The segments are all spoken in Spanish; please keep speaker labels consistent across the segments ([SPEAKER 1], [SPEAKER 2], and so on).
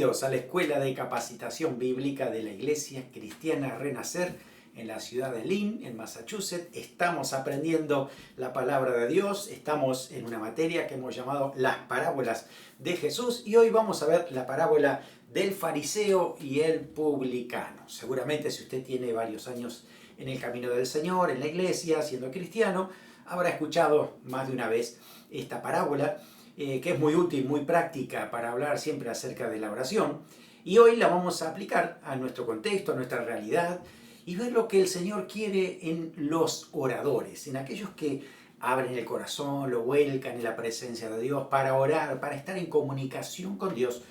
[SPEAKER 1] Bienvenidos a la Escuela de Capacitación Bíblica de la Iglesia Cristiana Renacer en la ciudad de Lynn, en Massachusetts. Estamos aprendiendo la palabra de Dios, estamos en una materia que hemos llamado las parábolas de Jesús y hoy vamos a ver la parábola del fariseo y el publicano. Seguramente si usted tiene varios años en el camino del Señor, en la iglesia, siendo cristiano, habrá escuchado más de una vez esta parábola, que es muy útil, muy práctica para hablar siempre acerca de la oración. Y hoy la vamos a aplicar a nuestro contexto, a nuestra realidad, y ver lo que el Señor quiere en los oradores, en aquellos que abren el corazón, lo vuelcan en la presencia de Dios para orar, para estar en comunicación con Dios,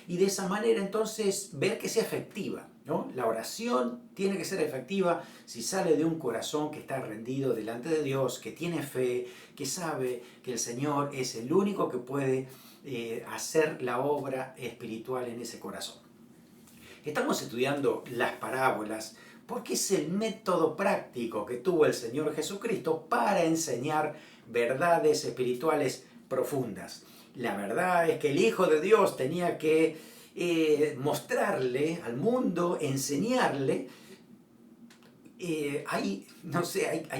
[SPEAKER 1] y de esa manera entonces ver que sea efectiva, ¿no? La oración tiene que ser efectiva si sale de un corazón que está rendido delante de Dios, que tiene fe, que sabe que el Señor es el único que puede hacer la obra espiritual en ese corazón. Estamos estudiando las parábolas porque es el método práctico que tuvo el Señor Jesucristo para enseñar verdades espirituales profundas. La verdad es que el Hijo de Dios tenía que mostrarle al mundo, enseñarle. Hay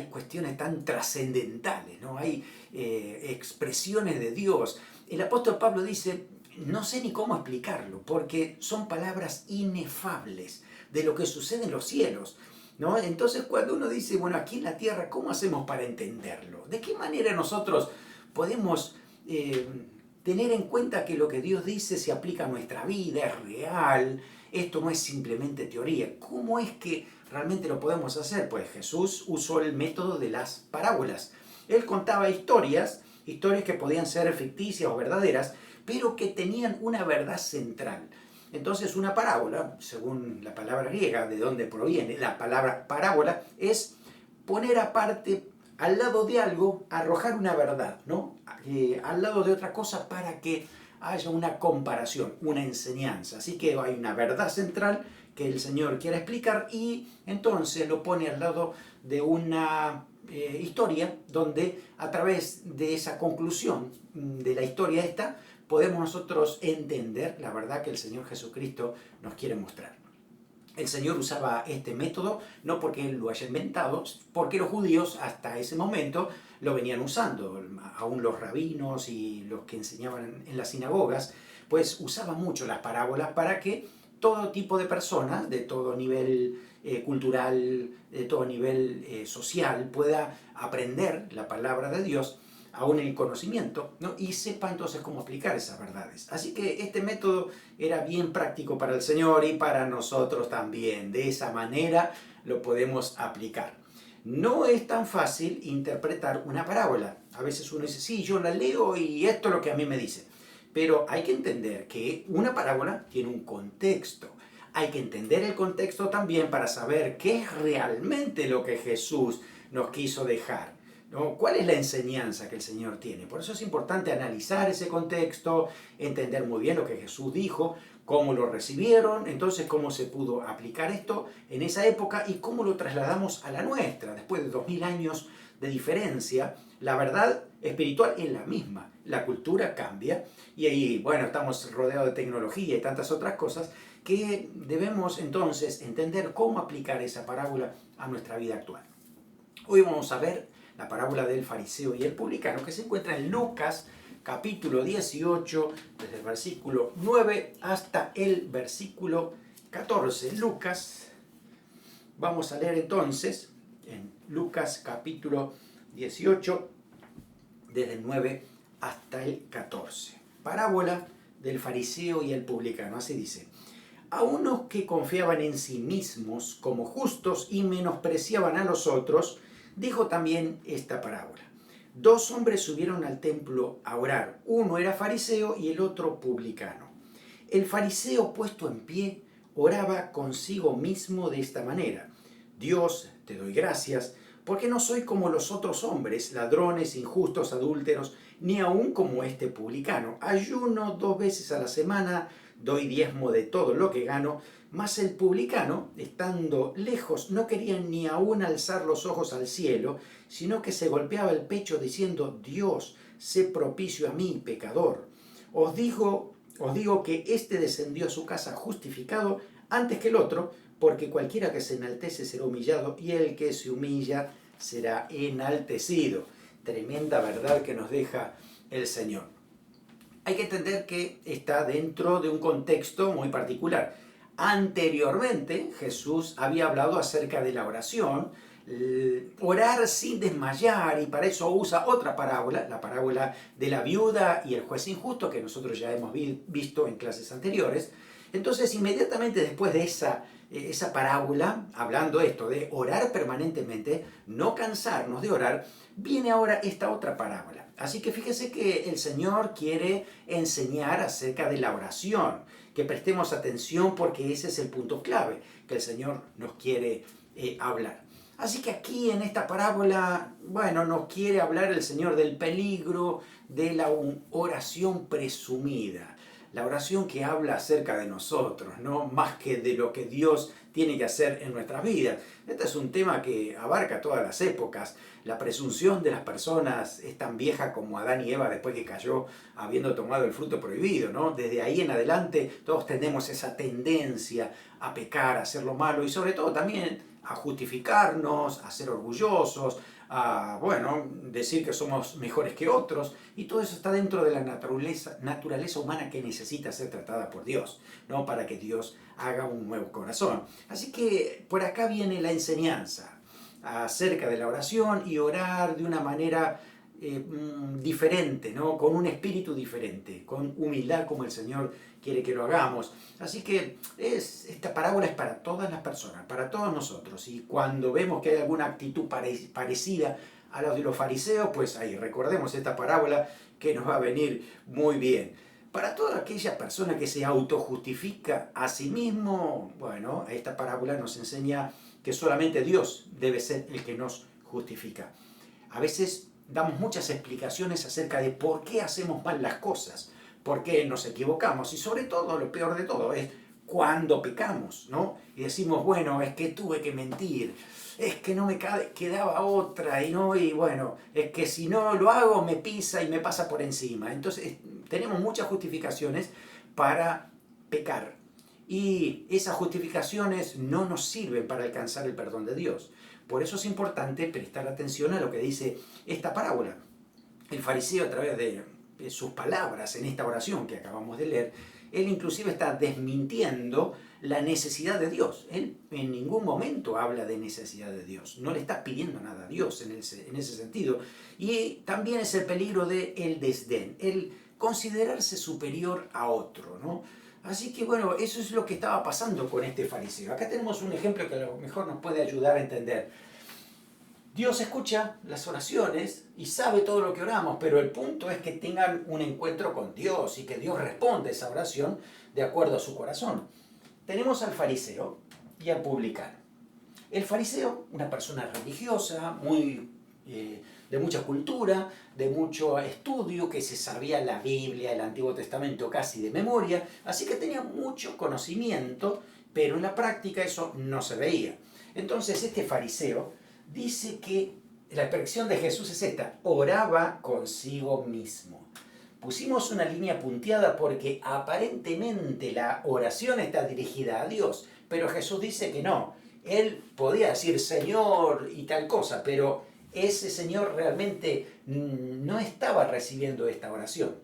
[SPEAKER 1] cuestiones tan trascendentales, ¿no? Hay expresiones de Dios. El apóstol Pablo dice, no sé ni cómo explicarlo, porque son palabras inefables de lo que sucede en los cielos, ¿no? Entonces cuando uno dice, bueno, aquí en la tierra, ¿cómo hacemos para entenderlo? ¿De qué manera nosotros podemos tener en cuenta que lo que Dios dice se aplica a nuestra vida, es real? Esto no es simplemente teoría. ¿Cómo es que realmente lo podemos hacer? Pues Jesús usó el método de las parábolas. Él contaba historias que podían ser ficticias o verdaderas, pero que tenían una verdad central. Entonces una parábola, según la palabra griega, de donde proviene la palabra parábola, es poner aparte, al lado de algo, arrojar una verdad, ¿no? Al lado de otra cosa para que haya una comparación, una enseñanza. Así que hay una verdad central que el Señor quiere explicar y entonces lo pone al lado de una historia donde a través de esa conclusión de la historia esta podemos nosotros entender la verdad que el Señor Jesucristo nos quiere mostrar. El Señor usaba este método no porque Él lo haya inventado, porque los judíos hasta ese momento lo venían usando. Aún los rabinos y los que enseñaban en las sinagogas, pues usaban mucho las parábolas para que todo tipo de personas, de todo nivel cultural, de todo nivel social, pueda aprender la palabra de Dios, aún el conocimiento, ¿no? Y sepa entonces cómo aplicar esas verdades. Así que este método era bien práctico para el Señor y para nosotros también. De esa manera lo podemos aplicar. No es tan fácil interpretar una parábola. A veces uno dice, sí, yo la leo y esto es lo que a mí me dice. Pero hay que entender que una parábola tiene un contexto. Hay que entender el contexto también para saber qué es realmente lo que Jesús nos quiso dejar, ¿no? ¿Cuál es la enseñanza que el Señor tiene? Por eso es importante analizar ese contexto, entender muy bien lo que Jesús dijo, cómo lo recibieron, entonces cómo se pudo aplicar esto en esa época y cómo lo trasladamos a la nuestra. Después de 2000 años de diferencia, la verdad espiritual es la misma. La cultura cambia y ahí, bueno, estamos rodeados de tecnología y tantas otras cosas que debemos entonces entender cómo aplicar esa parábola a nuestra vida actual. Hoy vamos a ver la parábola del fariseo y el publicano, que se encuentra en Lucas capítulo 18, desde el versículo 9 hasta el versículo 14. Lucas, vamos a leer entonces en Lucas capítulo 18, desde el 9 hasta el 14. Parábola del fariseo y el publicano, así dice. A unos que confiaban en sí mismos como justos y menospreciaban a los otros, dijo también esta parábola. Dos hombres subieron al templo a orar. Uno era fariseo y el otro publicano. El fariseo, puesto en pie, oraba consigo mismo de esta manera. Dios, te doy gracias, porque no soy como los otros hombres, ladrones, injustos, adúlteros, ni aun como este publicano. Ayuno 2 veces a la semana, doy diezmo de todo lo que gano. Mas el publicano, estando lejos, no quería ni aún alzar los ojos al cielo, sino que se golpeaba el pecho diciendo, Dios, sé propicio a mí, pecador. Os digo Os digo que éste descendió a su casa justificado antes que el otro, porque cualquiera que se enaltece será humillado, y el que se humilla será enaltecido. Tremenda verdad que nos deja el Señor. Hay que entender que está dentro de un contexto muy particular. Anteriormente, Jesús había hablado acerca de la oración, orar sin desmayar, y para eso usa otra parábola, la parábola de la viuda y el juez injusto, que nosotros ya hemos visto en clases anteriores. Entonces, inmediatamente después de esa parábola, hablando esto de orar permanentemente, no cansarnos de orar, viene ahora esta otra parábola. Así que fíjese que el Señor quiere enseñar acerca de la oración, que prestemos atención porque ese es el punto clave que el Señor nos quiere hablar. Así que aquí en esta parábola, bueno, nos quiere hablar el Señor del peligro de la oración presumida. La oración que habla acerca de nosotros, ¿no? Más que de lo que Dios tiene que hacer en nuestras vidas. Este es un tema que abarca todas las épocas. La presunción de las personas es tan vieja como Adán y Eva después que cayó habiendo tomado el fruto prohibido, ¿no? Desde ahí en adelante todos tenemos esa tendencia a pecar, a hacer lo malo y sobre todo también a justificarnos, a ser orgullosos, a, bueno, decir que somos mejores que otros, y todo eso está dentro de la naturaleza humana que necesita ser tratada por Dios, ¿no? Para que Dios haga un nuevo corazón. Así que por acá viene la enseñanza acerca de la oración y orar de una manera diferente, ¿no? Con un espíritu diferente, con humildad como el Señor quiere que lo hagamos. Así que esta parábola es para todas las personas, para todos nosotros. Y cuando vemos que hay alguna actitud parecida a la de los fariseos, pues ahí recordemos esta parábola que nos va a venir muy bien. Para toda aquella persona que se autojustifica a sí mismo, bueno, esta parábola nos enseña que solamente Dios debe ser el que nos justifica. A veces damos muchas explicaciones acerca de por qué hacemos mal las cosas, por qué nos equivocamos, y sobre todo, lo peor de todo, es cuando pecamos, ¿no? Y decimos, bueno, es que tuve que mentir, es que no me quedaba otra, y bueno, es que si no lo hago me pisa y me pasa por encima. Entonces tenemos muchas justificaciones para pecar, y esas justificaciones no nos sirven para alcanzar el perdón de Dios. Por eso es importante prestar atención a lo que dice esta parábola. El fariseo, a través de sus palabras en esta oración que acabamos de leer, él inclusive está desmintiendo la necesidad de Dios. Él en ningún momento habla de necesidad de Dios, no le está pidiendo nada a Dios en ese sentido. Y también es el peligro del desdén, el considerarse superior a otro, ¿no? Así que bueno, eso es lo que estaba pasando con este fariseo. Acá tenemos un ejemplo que a lo mejor nos puede ayudar a entender. Dios escucha las oraciones y sabe todo lo que oramos, pero el punto es que tengan un encuentro con Dios y que Dios responda a esa oración de acuerdo a su corazón. Tenemos al fariseo y al publicano. El fariseo, una persona religiosa, de mucha cultura, de mucho estudio, que se sabía la Biblia, el Antiguo Testamento casi de memoria, así que tenía mucho conocimiento, pero en la práctica eso no se veía. Entonces este fariseo dice que la expresión de Jesús es esta: oraba consigo mismo. Pusimos una línea punteada porque aparentemente la oración está dirigida a Dios, pero Jesús dice que no. Él podía decir Señor y tal cosa, pero ese Señor realmente no estaba recibiendo esta oración.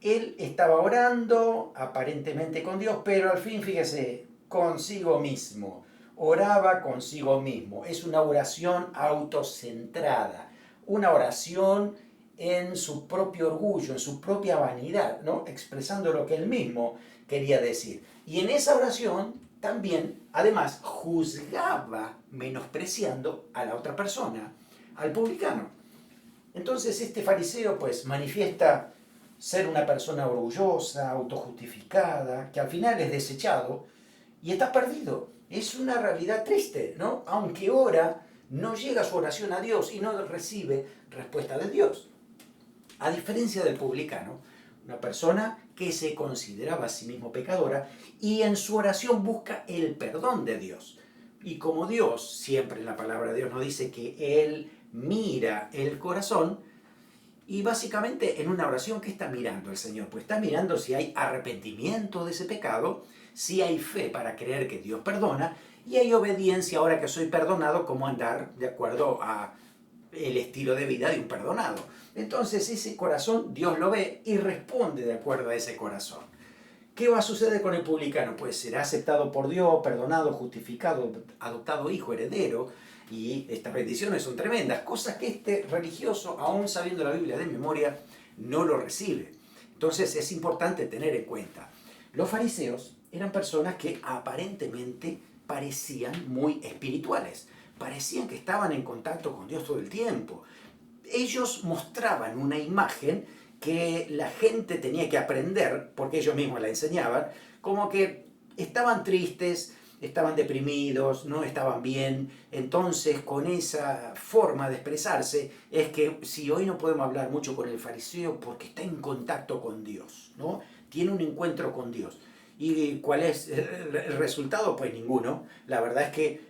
[SPEAKER 1] Él estaba orando aparentemente con Dios, pero al fin, fíjese, consigo mismo. Oraba consigo mismo. Es una oración autocentrada, una oración en su propio orgullo, en su propia vanidad, ¿no? Expresando lo que él mismo quería decir. Y en esa oración también, además, juzgaba menospreciando a la otra persona, al publicano. Entonces este fariseo pues manifiesta ser una persona orgullosa, autojustificada, que al final es desechado y está perdido. Es una realidad triste, ¿no? Aunque ora, no llega su oración a Dios y no recibe respuesta de Dios. A diferencia del publicano, una persona que se consideraba a sí mismo pecadora y en su oración busca el perdón de Dios. Y como Dios, siempre en la palabra de Dios nos dice que Él mira el corazón, Y básicamente en una oración, ¿qué está mirando el Señor? Pues está mirando si hay arrepentimiento de ese pecado, si hay fe para creer que Dios perdona, y hay obediencia ahora que soy perdonado, como andar de acuerdo a el estilo de vida de un perdonado. Entonces ese corazón Dios lo ve y responde de acuerdo a ese corazón. ¿Qué va a suceder con el publicano? Pues será aceptado por Dios, perdonado, justificado, adoptado hijo, heredero, y estas bendiciones son tremendas, cosas que este religioso, aún sabiendo la Biblia de memoria, no lo recibe. Entonces es importante tener en cuenta. Los fariseos eran personas que aparentemente parecían muy espirituales, parecían que estaban en contacto con Dios todo el tiempo. Ellos mostraban una imagen que la gente tenía que aprender, porque ellos mismos la enseñaban, como que estaban tristes, estaban deprimidos, no estaban bien. Entonces, con esa forma de expresarse, es que si hoy no podemos hablar mucho con el fariseo porque está en contacto con Dios, ¿no? Tiene un encuentro con Dios. ¿Y cuál es el resultado? Pues ninguno. La verdad es que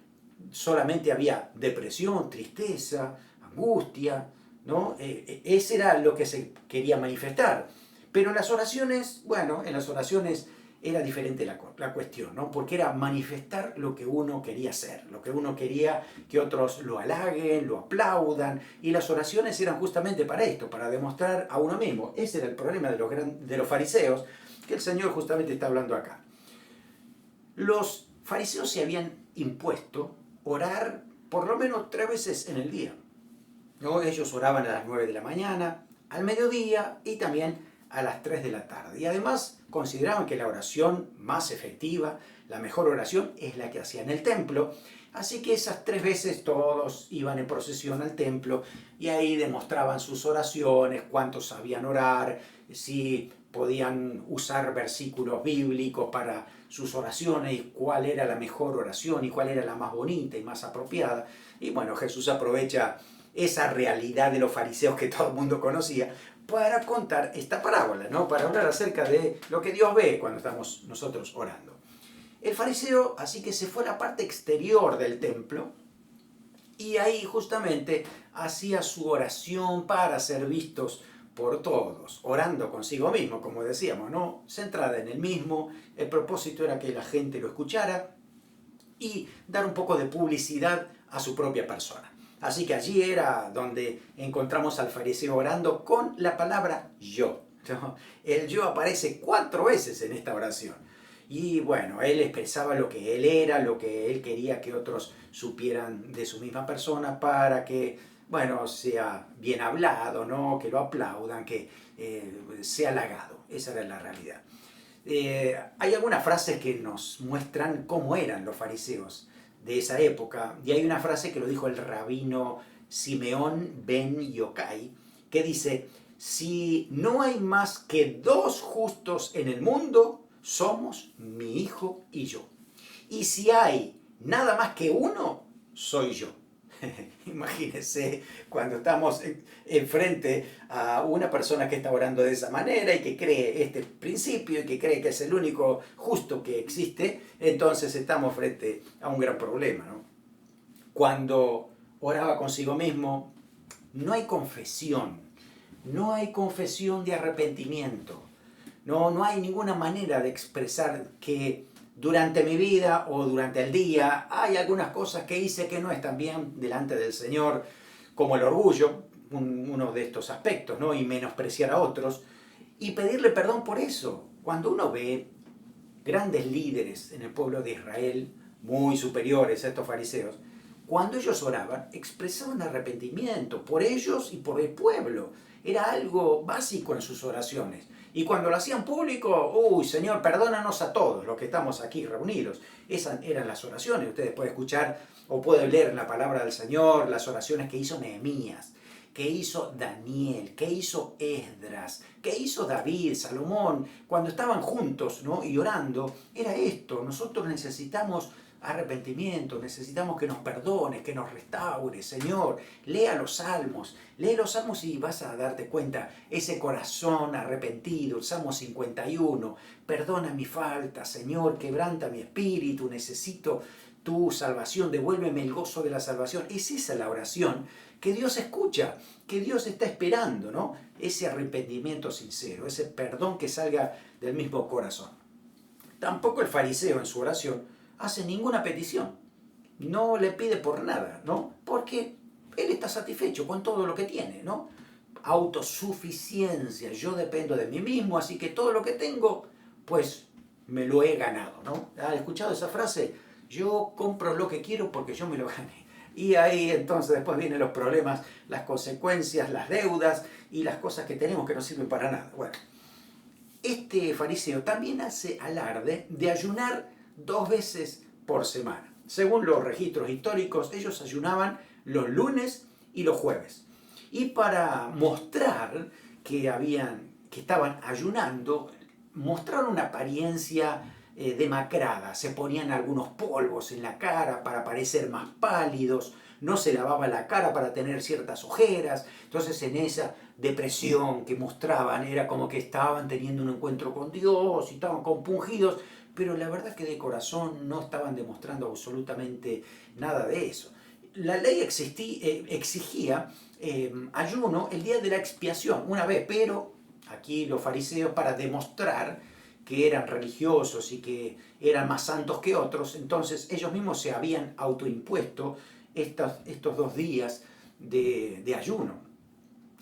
[SPEAKER 1] solamente había depresión, tristeza, angustia, ¿no? Ese era lo que se quería manifestar. Pero en las oraciones, bueno, en las oraciones era diferente la cuestión, ¿no? Porque era manifestar lo que uno quería hacer, lo que uno quería que otros lo halaguen, lo aplaudan, y las oraciones eran justamente para esto, para demostrar a uno mismo. Ese era el problema de los fariseos, que el Señor justamente está hablando acá. Los fariseos se habían impuesto orar por lo menos 3 veces en el día, ¿no? Ellos oraban a las 9 de la mañana, al mediodía y también a las 3 de la tarde. Y además consideraban que la oración más efectiva, la mejor oración, es la que hacían en el templo. Así que esas 3 veces todos iban en procesión al templo y ahí demostraban sus oraciones, cuántos sabían orar, si podían usar versículos bíblicos para sus oraciones y cuál era la mejor oración y cuál era la más bonita y más apropiada. Y bueno, Jesús aprovecha esa realidad de los fariseos que todo el mundo conocía para contar esta parábola, ¿no? Para hablar acerca de lo que Dios ve cuando estamos nosotros orando. El fariseo así que se fue a la parte exterior del templo y ahí justamente hacía su oración para ser vistos por todos, orando consigo mismo, como decíamos, ¿no? Centrada en él mismo. El propósito era que la gente lo escuchara y dar un poco de publicidad a su propia persona. Así que allí era donde encontramos al fariseo orando con la palabra yo, ¿no? El yo aparece 4 veces en esta oración. Y bueno, él expresaba lo que él era, lo que él quería que otros supieran de su misma persona para que, bueno, sea bien hablado, ¿no? Que lo aplaudan, que sea halagado. Esa era la realidad. Hay algunas frases que nos muestran cómo eran los fariseos de esa época, y hay una frase que lo dijo el rabino Simeón ben Yochai, que dice: si no hay más que 2 justos en el mundo, somos mi hijo y yo. Y si hay nada más que uno, soy yo. Imagínense cuando estamos enfrente a una persona que está orando de esa manera y que cree este principio y que cree que es el único justo que existe, entonces estamos frente a un gran problema, ¿no? Cuando oraba consigo mismo, no hay confesión, no hay confesión de arrepentimiento, no hay ninguna manera de expresar que durante mi vida o durante el día hay algunas cosas que hice que no están bien delante del Señor, como el orgullo, uno de estos aspectos, ¿no? Y menospreciar a otros, y pedirle perdón por eso. Cuando uno ve grandes líderes en el pueblo de Israel, muy superiores a estos fariseos, cuando ellos oraban, expresaban arrepentimiento por ellos y por el pueblo. Era algo básico en sus oraciones. Y cuando lo hacían público, uy, Señor, perdónanos a todos los que estamos aquí reunidos. Esas eran las oraciones. Ustedes pueden escuchar o pueden leer la palabra del Señor, las oraciones que hizo Nehemías, que hizo Daniel, que hizo Esdras, que hizo David, Salomón. Cuando estaban juntos, ¿no? Y orando, era esto. Nosotros necesitamos arrepentimiento, necesitamos que nos perdones, que nos restaures, Señor. Lee los salmos y vas a darte cuenta, ese corazón arrepentido, el Salmo 51, perdona mi falta, Señor, quebranta mi espíritu, necesito tu salvación, devuélveme el gozo de la salvación. Es esa la oración que Dios escucha, que Dios está esperando, ¿no? Ese arrepentimiento sincero, ese perdón que salga del mismo corazón. Tampoco el fariseo en su oración hace ninguna petición, no le pide por nada, ¿no? Porque él está satisfecho con todo lo que tiene, ¿no? Autosuficiencia, yo dependo de mí mismo, así que todo lo que tengo, pues me lo he ganado, ¿no? ¿Has escuchado esa frase? Yo compro lo que quiero porque yo me lo gané. Y ahí entonces después vienen los problemas, las consecuencias, las deudas y las cosas que tenemos que no sirven para nada. Bueno, este fariseo también hace alarde de ayunar 2 veces por semana. Según los registros históricos, ellos ayunaban los lunes y los jueves. Y para mostrar que estaban ayunando, mostraron una apariencia demacrada. Se ponían algunos polvos en la cara para parecer más pálidos, no se lavaban la cara para tener ciertas ojeras. Entonces en esa depresión que mostraban era como que estaban teniendo un encuentro con Dios y estaban compungidos, pero la verdad que de corazón no estaban demostrando absolutamente nada de eso. La ley exigía ayuno el día de la expiación, una vez, pero aquí los fariseos, para demostrar que eran religiosos y que eran más santos que otros, entonces ellos mismos se habían autoimpuesto estos 2 días de ayuno.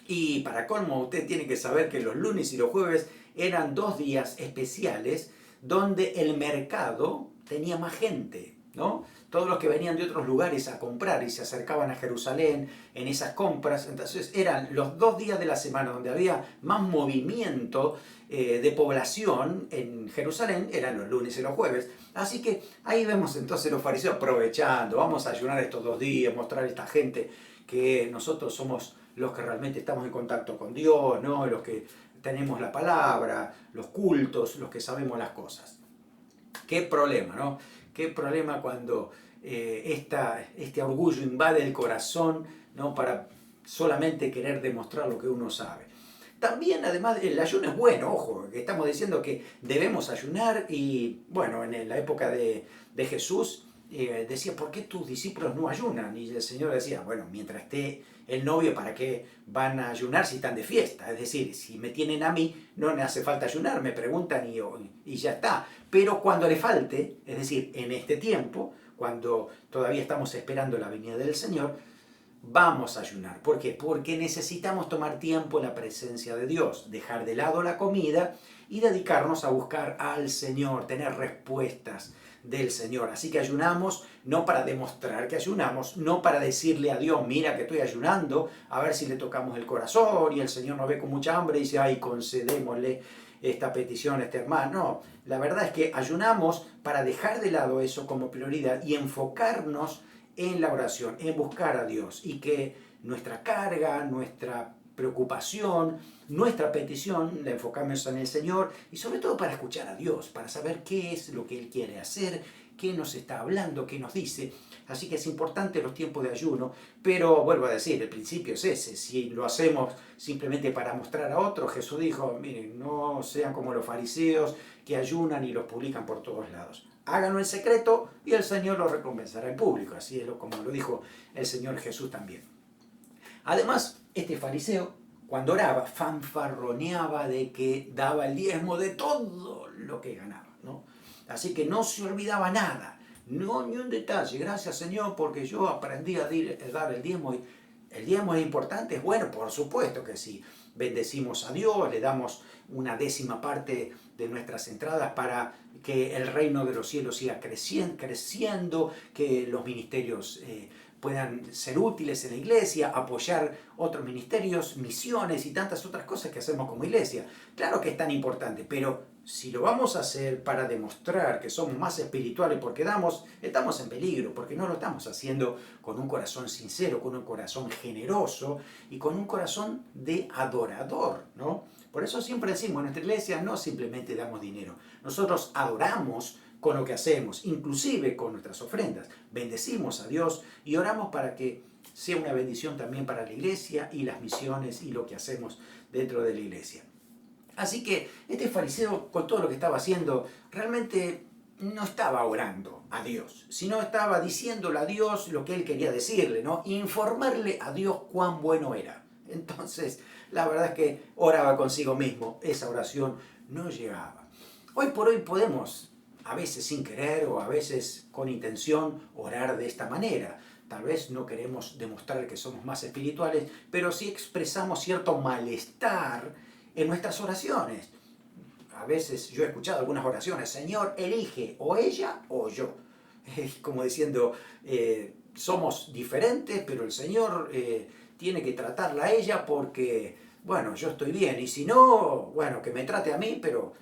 [SPEAKER 1] Y para colmo, usted tiene que saber que los lunes y los jueves eran 2 días especiales donde el mercado tenía más gente, ¿no? Todos los que venían de otros lugares a comprar y se acercaban a Jerusalén en esas compras, entonces eran los 2 días de la semana donde había más movimiento de población en Jerusalén, eran los lunes y los jueves. Así que ahí vemos entonces los fariseos aprovechando, vamos a ayunar estos 2 días, mostrar a esta gente que nosotros somos los que realmente estamos en contacto con Dios, ¿no? Los que tenemos la palabra, los cultos, los que sabemos las cosas. Qué problema, ¿no? Qué problema cuando este orgullo invade el corazón, ¿no? Para solamente querer demostrar lo que uno sabe. También, además, el ayuno es bueno, ojo, que estamos diciendo que debemos ayunar y, bueno, en la época de Jesús decía, ¿por qué tus discípulos no ayunan? Y el Señor decía, bueno, mientras esté el novio, ¿para qué van a ayunar si están de fiesta? Es decir, si me tienen a mí, no me hace falta ayunar, me preguntan y ya está. Pero cuando le falte, es decir, en este tiempo, cuando todavía estamos esperando la venida del Señor, vamos a ayunar. ¿Por qué? Porque necesitamos tomar tiempo en la presencia de Dios, dejar de lado la comida y dedicarnos a buscar al Señor, tener respuestas del Señor. Así que ayunamos no para demostrar que ayunamos, no para decirle a Dios, mira que estoy ayunando, a ver si le tocamos el corazón y el Señor nos ve con mucha hambre y dice, ay, concedémosle esta petición a este hermano. No, la verdad es que ayunamos para dejar de lado eso como prioridad y enfocarnos en la oración, en buscar a Dios y que nuestra carga, nuestra preocupación, nuestra petición la enfocamos en el Señor y sobre todo para escuchar a Dios, para saber qué es lo que Él quiere hacer, qué nos está hablando, qué nos dice. Así que es importante los tiempos de ayuno, pero vuelvo a decir, el principio es ese. Si lo hacemos simplemente para mostrar a otros, Jesús dijo, miren, no sean como los fariseos que ayunan y los publican por todos lados. Háganlo en secreto y el Señor lo recompensará en público. Así es como lo dijo el Señor Jesús también. Además, este fariseo, cuando oraba, fanfarroneaba de que daba el diezmo de todo lo que ganaba, ¿no? Así que no se olvidaba nada, no ni un detalle. Gracias, Señor, porque yo aprendí a dar el diezmo. ¿El diezmo es importante? Bueno, por supuesto que sí. Bendecimos a Dios, le damos una 10ª parte de nuestras entradas para que el reino de los cielos siga creciendo, que los ministerios puedan ser útiles en la iglesia, apoyar otros ministerios, misiones y tantas otras cosas que hacemos como iglesia. Claro que es tan importante, pero si lo vamos a hacer para demostrar que somos más espirituales porque damos, estamos en peligro, porque no lo estamos haciendo con un corazón sincero, con un corazón generoso y con un corazón de adorador, ¿no? Por eso siempre decimos, en nuestra iglesia no simplemente damos dinero, nosotros adoramos con lo que hacemos, inclusive con nuestras ofrendas. Bendecimos a Dios y oramos para que sea una bendición también para la iglesia y las misiones y lo que hacemos dentro de la iglesia. Así que este fariseo, con todo lo que estaba haciendo, realmente no estaba orando a Dios, sino estaba diciéndole a Dios lo que él quería decirle, ¿no? Informarle a Dios cuán bueno era. Entonces, la verdad es que oraba consigo mismo, esa oración no llegaba. Hoy por hoy podemos, a veces sin querer o a veces con intención, orar de esta manera. Tal vez no queremos demostrar que somos más espirituales, pero sí expresamos cierto malestar en nuestras oraciones. A veces yo he escuchado algunas oraciones: Señor, elige o ella o yo. Como diciendo, somos diferentes, pero el Señor tiene que tratarla a ella porque, bueno, yo estoy bien. Y si no, bueno, que me trate a mí, pero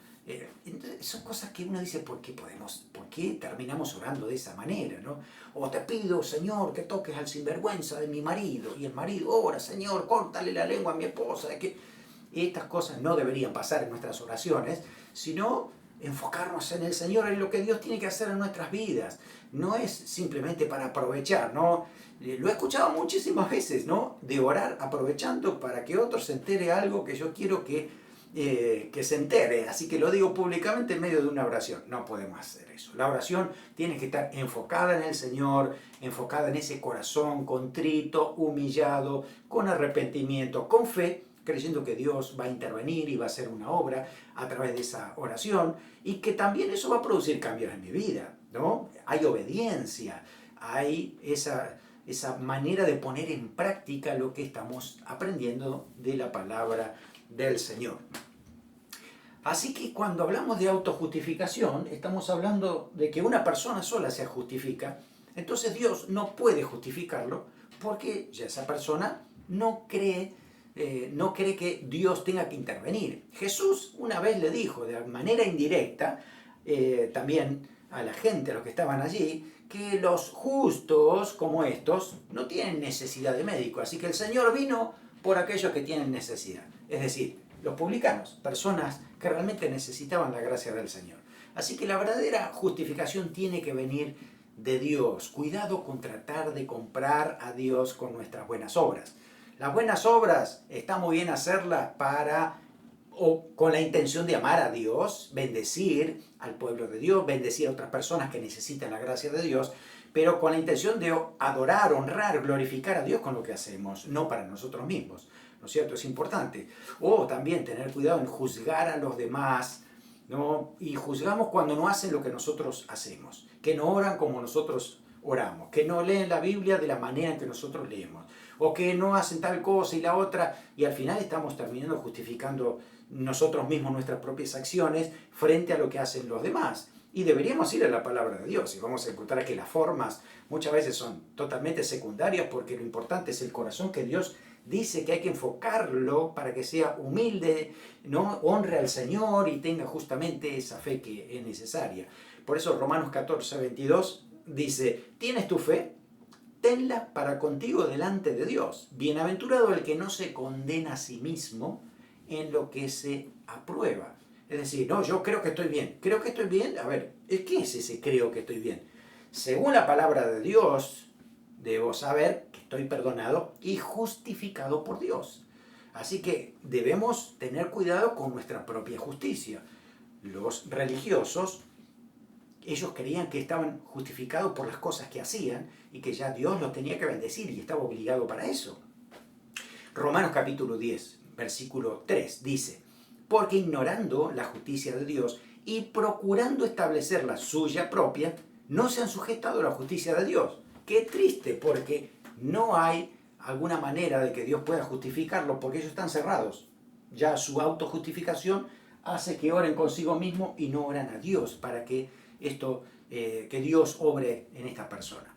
[SPEAKER 1] son cosas que uno dice, ¿por qué terminamos orando de esa manera, ¿no? O te pido, Señor, que toques al sinvergüenza de mi marido. Y el marido ora, Señor, córtale la lengua a mi esposa. Estas cosas no deberían pasar en nuestras oraciones, sino enfocarnos en el Señor, en lo que Dios tiene que hacer en nuestras vidas. No es simplemente para aprovechar, ¿no? Lo he escuchado muchísimas veces, ¿no? De orar aprovechando para que otro se entere algo que yo quiero que se entere. Así que lo digo públicamente en medio de una oración. No podemos hacer eso. La oración tiene que estar enfocada en el Señor, enfocada en ese corazón contrito, humillado, con arrepentimiento, con fe, creyendo que Dios va a intervenir y va a hacer una obra a través de esa oración y que también eso va a producir cambios en mi vida, ¿no? Hay obediencia, hay esa manera de poner en práctica lo que estamos aprendiendo de la palabra del Señor. Así que cuando hablamos de autojustificación, estamos hablando de que una persona sola se justifica, entonces Dios no puede justificarlo porque ya esa persona no cree que Dios tenga que intervenir. Jesús una vez le dijo de manera indirecta, también a la gente, a los que estaban allí, que los justos como estos no tienen necesidad de médico, así que el Señor vino por aquellos que tienen necesidad, es decir, los publicanos, personas que realmente necesitaban la gracia del Señor. Así que la verdadera justificación tiene que venir de Dios. Cuidado con tratar de comprar a Dios con nuestras buenas obras. Las buenas obras está muy bien hacerlas con la intención de amar a Dios, bendecir al pueblo de Dios, bendecir a otras personas que necesitan la gracia de Dios, pero con la intención de adorar, honrar, glorificar a Dios con lo que hacemos, no para nosotros mismos, ¿no es cierto? Es importante. O también tener cuidado en juzgar a los demás, ¿no? Y juzgamos cuando no hacen lo que nosotros hacemos, que no oran como nosotros oramos, que no leen la Biblia de la manera en que nosotros leemos, o que no hacen tal cosa y la otra, y al final estamos terminando justificando nosotros mismos nuestras propias acciones frente a lo que hacen los demás. Y deberíamos ir a la palabra de Dios y vamos a encontrar que las formas muchas veces son totalmente secundarias porque lo importante es el corazón, que Dios dice que hay que enfocarlo para que sea humilde, ¿no? Honre al Señor y tenga justamente esa fe que es necesaria. Por eso Romanos 14:22 dice: ¿tienes tu fe? Tenla para contigo delante de Dios. Bienaventurado el que no se condena a sí mismo en lo que se aprueba. Es decir, no, yo creo que estoy bien. ¿Creo que estoy bien? A ver, ¿qué es ese creo que estoy bien? Según la palabra de Dios, debo saber que estoy perdonado y justificado por Dios. Así que debemos tener cuidado con nuestra propia justicia. Los religiosos, ellos creían que estaban justificados por las cosas que hacían y que ya Dios los tenía que bendecir y estaba obligado para eso. Romanos capítulo 10, versículo 3 dice: porque ignorando la justicia de Dios y procurando establecer la suya propia, no se han sujetado a la justicia de Dios. Qué triste, porque no hay alguna manera de que Dios pueda justificarlos, porque ellos están cerrados. Ya su autojustificación hace que oren consigo mismo y no oran a Dios para que que Dios obre en esta persona.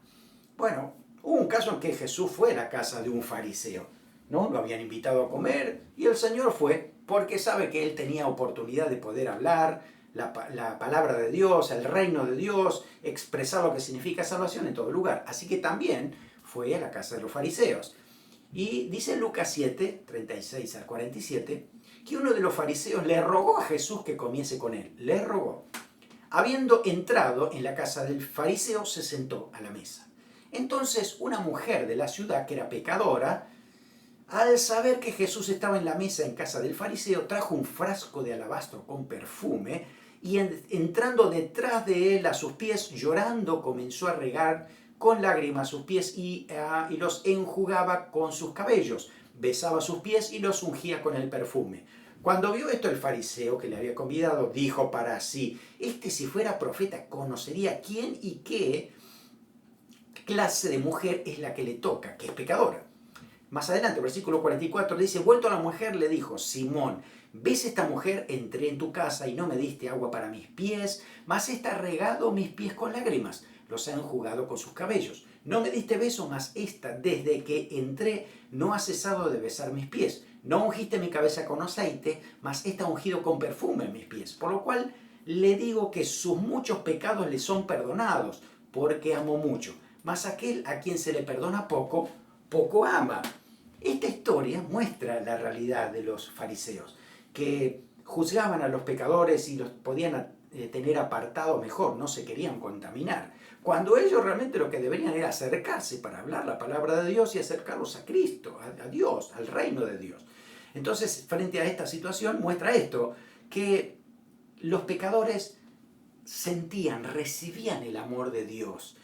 [SPEAKER 1] Bueno, hubo un caso en que Jesús fue a la casa de un fariseo, ¿no? Lo habían invitado a comer y el Señor fue porque sabe que él tenía oportunidad de poder hablar la palabra de Dios, el reino de Dios, expresar lo que significa salvación en todo lugar. Así que también fue a la casa de los fariseos. Y dice Lucas 7, 36 al 47, que uno de los fariseos le rogó a Jesús que comiese con él. Le rogó. Habiendo entrado en la casa del fariseo, se sentó a la mesa. Entonces una mujer de la ciudad, que era pecadora, al saber que Jesús estaba en la mesa en casa del fariseo, trajo un frasco de alabastro con perfume y entrando detrás de él a sus pies, llorando, comenzó a regar con lágrimas sus pies y los enjugaba con sus cabellos. Besaba sus pies y los ungía con el perfume. Cuando vio esto el fariseo que le había convidado, dijo para sí, este si fuera profeta conocería quién y qué clase de mujer es la que le toca, que es pecadora. Más adelante, versículo 44, dice, vuelto a la mujer, le dijo, Simón, ¿ves esta mujer? Entré en tu casa y no me diste agua para mis pies, mas esta ha regado mis pies con lágrimas, los ha enjugado con sus cabellos. No me diste beso, mas esta, desde que entré, no ha cesado de besar mis pies. No ungiste mi cabeza con aceite, mas esta ha ungido con perfume mis pies. Por lo cual le digo que sus muchos pecados le son perdonados, porque amó mucho. Mas aquel a quien se le perdona poco, poco ama. Esta historia muestra la realidad de los fariseos, que juzgaban a los pecadores y los podían tener apartado mejor, no se querían contaminar, cuando ellos realmente lo que deberían era acercarse para hablar la palabra de Dios y acercarlos a Cristo, a Dios, al reino de Dios. Entonces, frente a esta situación, muestra esto, que los pecadores sentían, recibían el amor de Dios,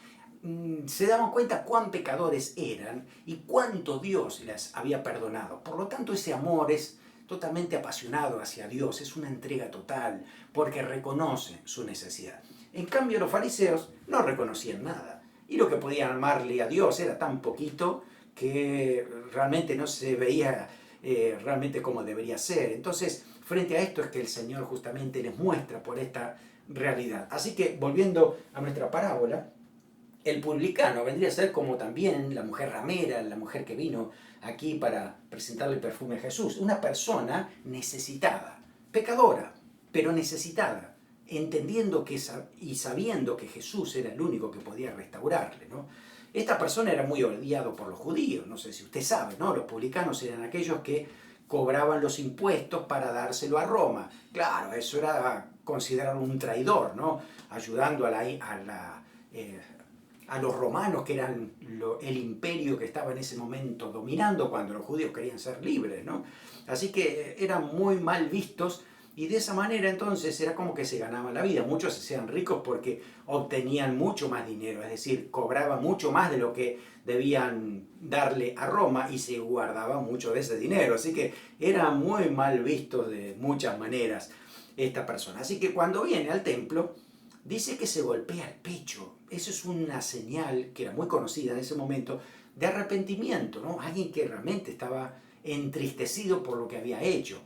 [SPEAKER 1] se daban cuenta cuán pecadores eran y cuánto Dios les había perdonado. Por lo tanto, ese amor es totalmente apasionado hacia Dios, es una entrega total, porque reconocen su necesidad. En cambio, los fariseos no reconocían nada, y lo que podían amarle a Dios era tan poquito que realmente no se veía realmente como debería ser. Entonces, frente a esto es que el Señor justamente les muestra por esta realidad. Así que, volviendo a nuestra parábola, el publicano vendría a ser como también la mujer ramera, la mujer que vino aquí para presentarle el perfume a Jesús. Una persona necesitada, pecadora, pero necesitada, entendiendo que y sabiendo que Jesús era el único que podía restaurarle, ¿no? Esta persona era muy odiado por los judíos, no sé si usted sabe, ¿no? Los publicanos eran aquellos que cobraban los impuestos para dárselo a Roma. Claro, eso era considerado un traidor, ¿no? Ayudando a los romanos, que eran el imperio que estaba en ese momento dominando cuando los judíos querían ser libres, ¿no? Así que eran muy mal vistos y de esa manera entonces era como que se ganaban la vida. Muchos se hacían ricos porque obtenían mucho más dinero, es decir, cobraban mucho más de lo que debían darle a Roma y se guardaba mucho de ese dinero. Así que era muy mal visto de muchas maneras esta persona. Así que cuando viene al templo, dice que se golpea el pecho. Eso es una señal que era muy conocida en ese momento de arrepentimiento, ¿no? Alguien que realmente estaba entristecido por lo que había hecho.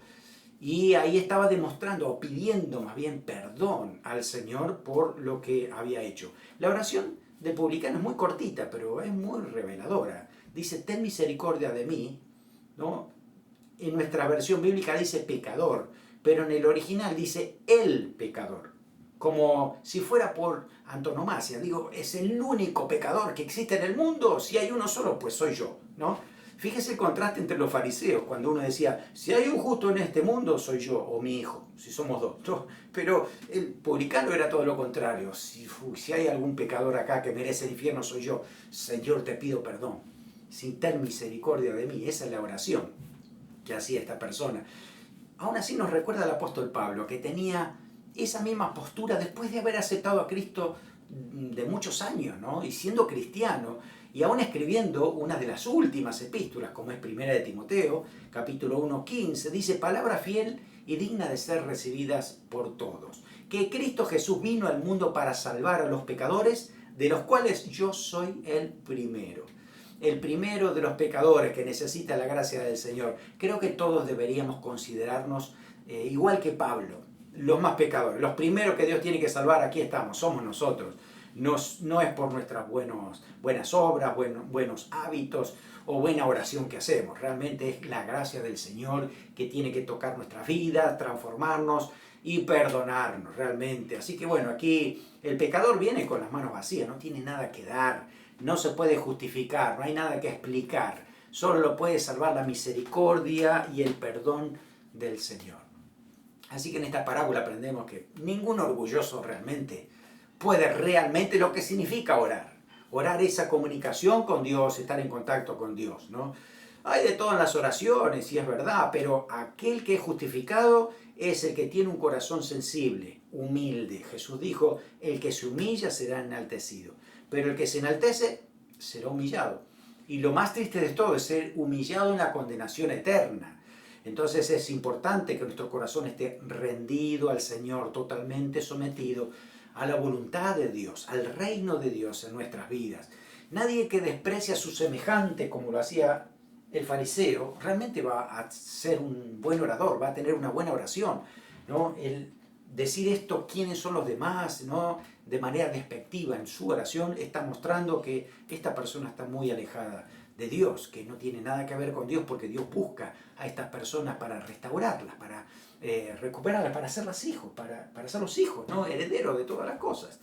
[SPEAKER 1] Y ahí estaba demostrando o pidiendo más bien perdón al Señor por lo que había hecho. La oración del publicano es muy cortita, pero es muy reveladora. Dice, ten misericordia de mí, ¿no? En nuestra versión bíblica dice pecador, pero en el original dice el pecador, como si fuera por antonomasia. Digo, es el único pecador que existe en el mundo. Si hay uno solo, pues soy yo, ¿no? Fíjese el contraste entre los fariseos, cuando uno decía, si hay un justo en este mundo, soy yo o mi hijo, si somos dos, ¿no? Pero el publicano era todo lo contrario. Si hay algún pecador acá que merece el infierno, soy yo. Señor, te pido perdón. Sin ten misericordia de mí. Esa es la oración que hacía esta persona. Aún así nos recuerda el apóstol Pablo, que tenía esa misma postura después de haber aceptado a Cristo de muchos años, ¿no? Y siendo cristiano, y aún escribiendo una de las últimas epístolas, como es Primera de Timoteo, capítulo 1, 15, dice, palabra fiel y digna de ser recibidas por todos, que Cristo Jesús vino al mundo para salvar a los pecadores, de los cuales yo soy el primero de los pecadores que necesita la gracia del Señor. Creo que todos deberíamos considerarnos, igual que Pablo, los más pecadores. Los primeros que Dios tiene que salvar, aquí estamos, somos nosotros. No es por nuestras buenas obras, buenos hábitos o buena oración que hacemos. Realmente es la gracia del Señor que tiene que tocar nuestra vida, transformarnos y perdonarnos realmente. Así que bueno, aquí el pecador viene con las manos vacías, no tiene nada que dar, no se puede justificar, no hay nada que explicar. Solo lo puede salvar la misericordia y el perdón del Señor. Así que en esta parábola aprendemos que ningún orgulloso realmente puede realmente lo que significa orar. Orar es esa comunicación con Dios, estar en contacto con Dios, ¿no? Hay de todo en las oraciones, y es verdad, pero aquel que es justificado es el que tiene un corazón sensible, humilde. Jesús dijo, el que se humilla será enaltecido, pero el que se enaltece será humillado. Y lo más triste de todo es ser humillado en la condenación eterna. Entonces es importante que nuestro corazón esté rendido al Señor, totalmente sometido a la voluntad de Dios, al reino de Dios en nuestras vidas. Nadie que desprecia a su semejante, como lo hacía el fariseo, realmente va a ser un buen orador, va a tener una buena oración, ¿no? El decir esto, quiénes son los demás, ¿no? De manera despectiva en su oración, está mostrando que esta persona está muy alejada de Dios, que no tiene nada que ver con Dios, porque Dios busca a estas personas para restaurarlas, para recuperarlas, para hacerlas hijos, para hacerlos hijos, ¿no? Herederos de todas las cosas.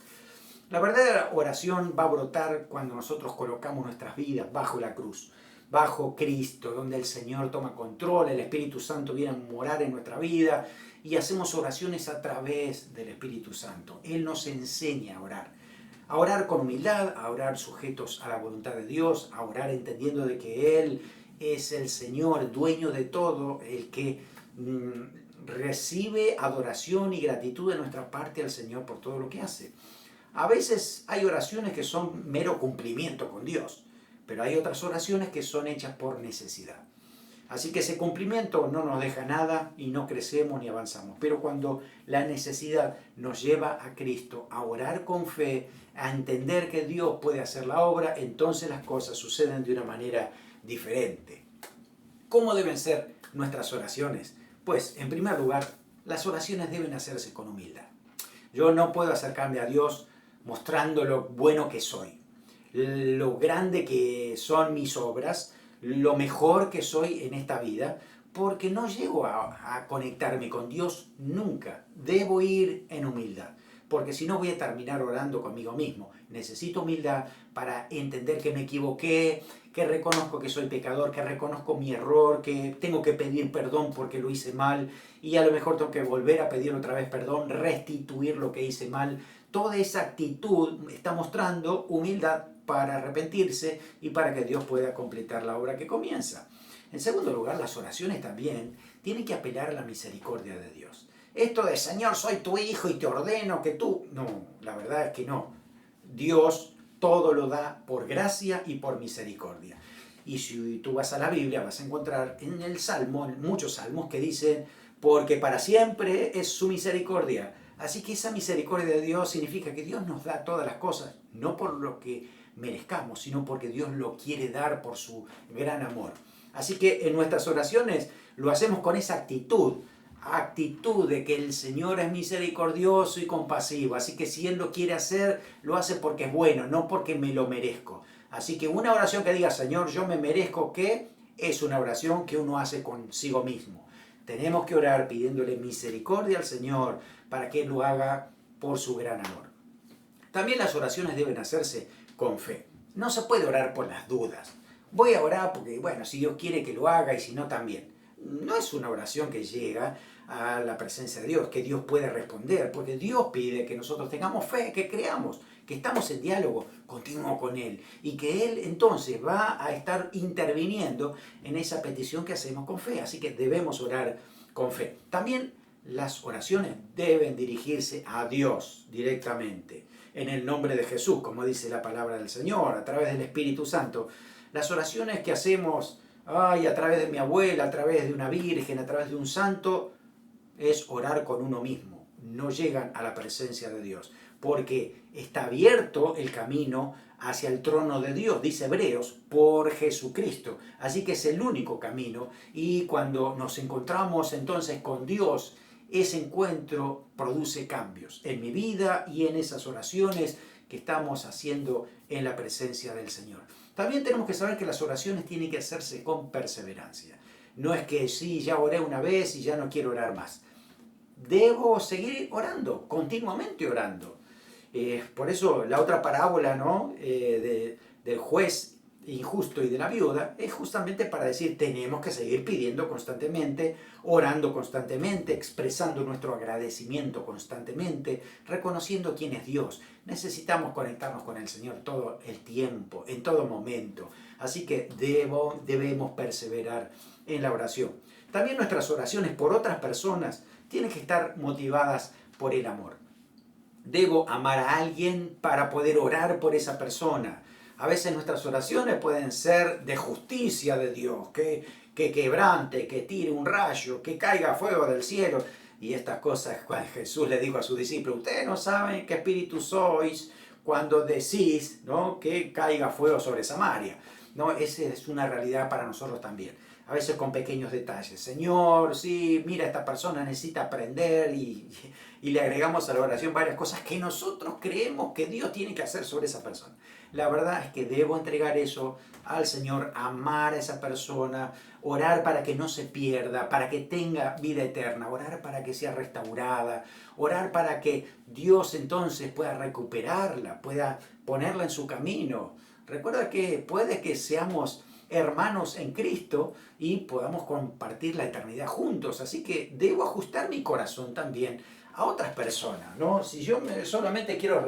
[SPEAKER 1] La verdadera oración va a brotar cuando nosotros colocamos nuestras vidas bajo la cruz, bajo Cristo, donde el Señor toma control, el Espíritu Santo viene a morar en nuestra vida y hacemos oraciones a través del Espíritu Santo. Él nos enseña a orar con humildad, a orar sujetos a la voluntad de Dios, a orar entendiendo de que Él es el Señor, dueño de todo, el que recibe adoración y gratitud de nuestra parte al Señor por todo lo que hace. A veces hay oraciones que son mero cumplimiento con Dios, pero hay otras oraciones que son hechas por necesidad. Así que ese cumplimiento no nos deja nada y no crecemos ni avanzamos. Pero cuando la necesidad nos lleva a Cristo, a orar con fe, a entender que Dios puede hacer la obra, entonces las cosas suceden de una manera diferente. ¿Cómo deben ser nuestras oraciones? Pues, en primer lugar, las oraciones deben hacerse con humildad. Yo no puedo acercarme a Dios mostrando lo bueno que soy, lo grande que son mis obras, lo mejor que soy en esta vida, porque no llego a conectarme con Dios nunca. Debo ir en humildad, porque si no voy a terminar orando conmigo mismo. Necesito humildad para entender que me equivoqué, que reconozco que soy pecador, que reconozco mi error, que tengo que pedir perdón porque lo hice mal y a lo mejor tengo que volver a pedir otra vez perdón, restituir lo que hice mal. Toda esa actitud está mostrando humildad para arrepentirse y para que Dios pueda completar la obra que comienza. En segundo lugar, las oraciones también tienen que apelar a la misericordia de Dios. Esto de Señor, soy tu hijo y te ordeno que tú... No, la verdad es que no. Dios todo lo da por gracia y por misericordia. Y si tú vas a la Biblia vas a encontrar en el Salmo, en muchos salmos que dicen, porque para siempre es su misericordia. Así que esa misericordia de Dios significa que Dios nos da todas las cosas, no por lo que merezcamos, sino porque Dios lo quiere dar por su gran amor. Así que en nuestras oraciones lo hacemos con esa actitud de que el Señor es misericordioso y compasivo. Así que si Él lo quiere hacer, lo hace porque es bueno, no porque me lo merezco. Así que una oración que diga, Señor, yo me merezco que, es una oración que uno hace consigo mismo. Tenemos que orar pidiéndole misericordia al Señor para que Él lo haga por su gran amor. También las oraciones deben hacerse con fe. No se puede orar por las dudas. Voy a orar porque, bueno, si Dios quiere que lo haga y si no también. No es una oración que llega a la presencia de Dios, que Dios puede responder, porque Dios pide que nosotros tengamos fe, que creamos, que estamos en diálogo continuo con Él y que Él entonces va a estar interviniendo en esa petición que hacemos con fe. Así que debemos orar con fe. También las oraciones deben dirigirse a Dios directamente, en el nombre de Jesús, como dice la palabra del Señor, a través del Espíritu Santo. Las oraciones que hacemos a través de mi abuela, a través de una virgen, a través de un santo, es orar con uno mismo. No llegan a la presencia de Dios, porque está abierto el camino hacia el trono de Dios, dice Hebreos, por Jesucristo. Así que es el único camino y cuando nos encontramos entonces con Dios, ese encuentro produce cambios en mi vida y en esas oraciones que estamos haciendo en la presencia del Señor. También tenemos que saber que las oraciones tienen que hacerse con perseverancia. No es que sí, ya oré una vez y ya no quiero orar más. Debo seguir orando, continuamente orando. Por eso la otra parábola, ¿no? Del juez injusto y de la viuda, es justamente para decir tenemos que seguir pidiendo constantemente, orando constantemente, expresando nuestro agradecimiento constantemente, reconociendo quién es Dios. Necesitamos conectarnos con el Señor todo el tiempo, en todo momento. Así que debemos perseverar en la oración. También nuestras oraciones por otras personas tienen que estar motivadas por el amor. Debo amar a alguien para poder orar por esa persona. A veces nuestras oraciones pueden ser de justicia de Dios, que quebrante, que tire un rayo, que caiga fuego del cielo. Y estas cosas, cuando Jesús le dijo a sus discípulos, ustedes no saben qué espíritu sois cuando decís, ¿no?, que caiga fuego sobre Samaria. ¿No? Esa es una realidad para nosotros también. A veces con pequeños detalles. Señor, sí, mira, esta persona necesita aprender y le agregamos a la oración varias cosas que nosotros creemos que Dios tiene que hacer sobre esa persona. La verdad es que debo entregar eso al Señor, amar a esa persona, orar para que no se pierda, para que tenga vida eterna, orar para que sea restaurada, orar para que Dios entonces pueda recuperarla, pueda ponerla en su camino. Recuerda que puede que seamos hermanos en Cristo y podamos compartir la eternidad juntos. Así que debo ajustar mi corazón también a otras personas, ¿no? Si yo solamente quiero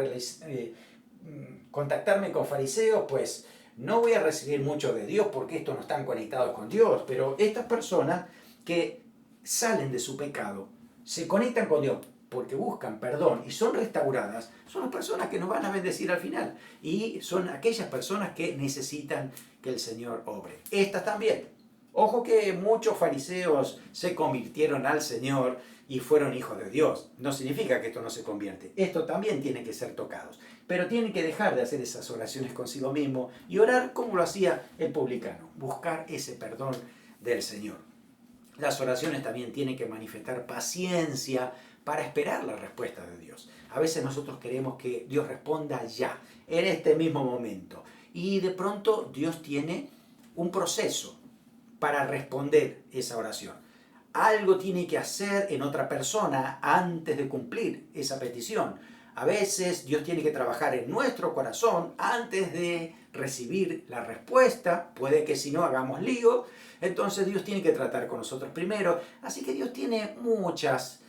[SPEAKER 1] contactarme con fariseos, pues no voy a recibir mucho de Dios porque estos no están conectados con Dios. Pero estas personas que salen de su pecado, se conectan con Dios porque buscan perdón y son restauradas, son las personas que nos van a bendecir al final. Y son aquellas personas que necesitan que el Señor obre. Estas también. Ojo que muchos fariseos se convirtieron al Señor y fueron hijos de Dios. No significa que esto no se convierte. Esto también tiene que ser tocados. Pero tienen que dejar de hacer esas oraciones consigo mismo y orar como lo hacía el publicano. Buscar ese perdón del Señor. Las oraciones también tienen que manifestar paciencia para esperar la respuesta de Dios. A veces nosotros queremos que Dios responda ya, en este mismo momento. Y de pronto Dios tiene un proceso para responder esa oración. Algo tiene que hacer en otra persona antes de cumplir esa petición. A veces Dios tiene que trabajar en nuestro corazón antes de recibir la respuesta. Puede que si no hagamos lío, entonces Dios tiene que tratar con nosotros primero. Así que Dios tiene muchos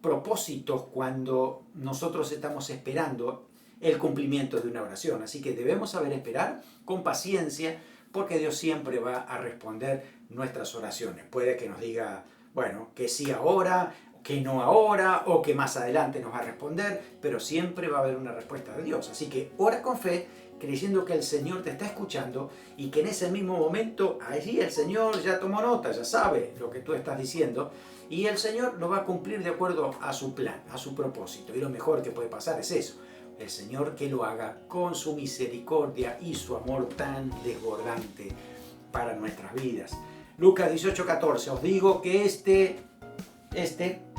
[SPEAKER 1] propósitos cuando nosotros estamos esperando el cumplimiento de una oración. Así que debemos saber esperar con paciencia, porque Dios siempre va a responder nuestras oraciones. Puede que nos diga, bueno, que sí ahora, que no ahora, o que más adelante nos va a responder, pero siempre va a haber una respuesta de Dios. Así que ora con fe, creyendo que el Señor te está escuchando y que en ese mismo momento, allí el Señor ya tomó nota, ya sabe lo que tú estás diciendo, y el Señor lo va a cumplir de acuerdo a su plan, a su propósito. Y lo mejor que puede pasar es eso. El Señor que lo haga con su misericordia y su amor tan desbordante para nuestras vidas. Lucas 18:14, os digo que este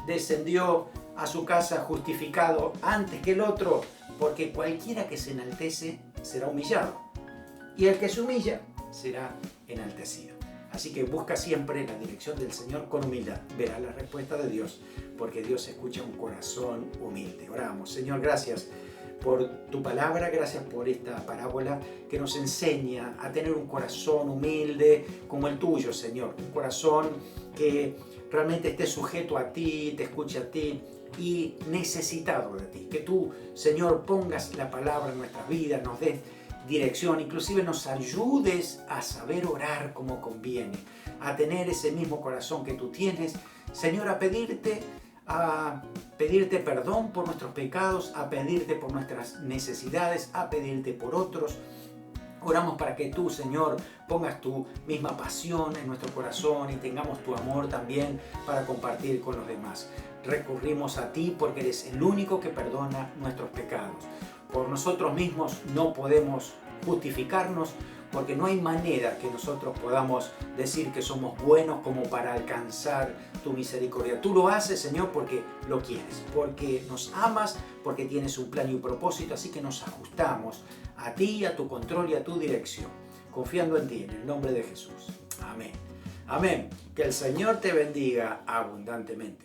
[SPEAKER 1] descendió a su casa justificado antes que el otro, porque cualquiera que se enaltece será humillado, y el que se humilla será enaltecido. Así que busca siempre la dirección del Señor con humildad. Verá la respuesta de Dios, porque Dios escucha un corazón humilde. Oramos. Señor, gracias por tu palabra, gracias por esta parábola que nos enseña a tener un corazón humilde como el tuyo, Señor. Un corazón que realmente esté sujeto a ti, te escuche a ti y necesitado de ti. Que tú, Señor, pongas la palabra en nuestras vidas, nos des dirección, inclusive nos ayudes a saber orar como conviene, a tener ese mismo corazón que tú tienes, Señor, a pedirte perdón por nuestros pecados, a pedirte por nuestras necesidades, a pedirte por otros. Oramos para que tú, Señor, pongas tu misma pasión en nuestro corazón y tengamos tu amor también para compartir con los demás. Recurrimos a ti porque eres el único que perdona nuestros pecados. Por nosotros mismos no podemos justificarnos, porque no hay manera que nosotros podamos decir que somos buenos como para alcanzar tu misericordia. Tú lo haces, Señor, porque lo quieres, porque nos amas, porque tienes un plan y un propósito, así que nos ajustamos a ti, a tu control y a tu dirección, confiando en ti, en el nombre de Jesús. Amén. Amén. Que el Señor te bendiga abundantemente.